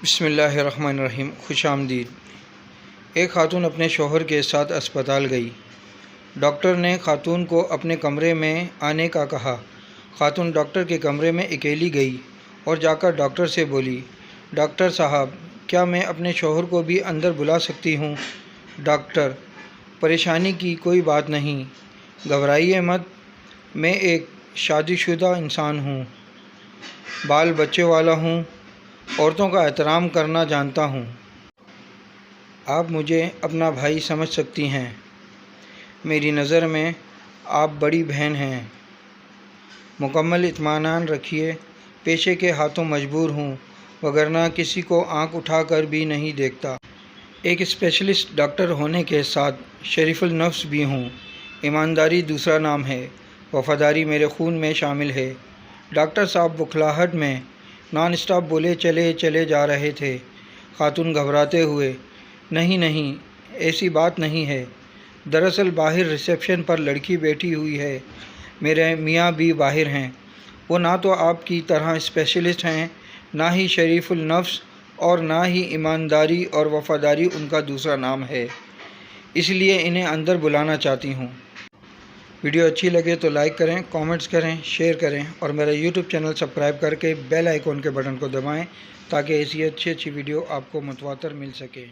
بسم اللہ الرحمن الرحیم۔ خوش آمدید۔ ایک خاتون اپنے شوہر کے ساتھ اسپتال گئی۔ ڈاکٹر نے خاتون کو اپنے کمرے میں آنے کا کہا۔ خاتون ڈاکٹر کے کمرے میں اکیلی گئی اور جا کر ڈاکٹر سے بولی، ڈاکٹر صاحب، کیا میں اپنے شوہر کو بھی اندر بلا سکتی ہوں؟ ڈاکٹر: پریشانی کی کوئی بات نہیں، گھبرائیے مت، میں ایک شادی شدہ انسان ہوں، بال بچے والا ہوں، عورتوں کا احترام کرنا جانتا ہوں۔ آپ مجھے اپنا بھائی سمجھ سکتی ہیں، میری نظر میں آپ بڑی بہن ہیں۔ مکمل اطمینان رکھیے، پیشے کے ہاتھوں مجبور ہوں، وگرنہ کسی کو آنکھ اٹھا کر بھی نہیں دیکھتا۔ ایک اسپیشلسٹ ڈاکٹر ہونے کے ساتھ شریف النفس بھی ہوں۔ ایمانداری دوسرا نام ہے، وفاداری میرے خون میں شامل ہے۔ ڈاکٹر صاحب بخلاہٹ میں نان اسٹاپ بولے چلے جا رہے تھے۔ خاتون گھبراتے ہوئے: نہیں، ایسی بات نہیں ہے، دراصل باہر ریسیپشن پر لڑکی بیٹھی ہوئی ہے، میرے میاں بھی باہر ہیں، وہ نہ تو آپ کی طرح اسپیشلسٹ ہیں، نہ ہی شریف النفس، اور نہ ہی ایمانداری اور وفاداری ان کا دوسرا نام ہے، اس لیے انہیں اندر بلانا چاہتی ہوں۔ ویڈیو اچھی لگے تو لائک کریں، کامنٹس کریں، شیئر کریں اور میرا یوٹیوب چینل سبسکرائب کر کے بیل آئیکن کے بٹن کو دبائیں تاکہ ایسی اچھی ویڈیو آپ کو متواتر مل سکے۔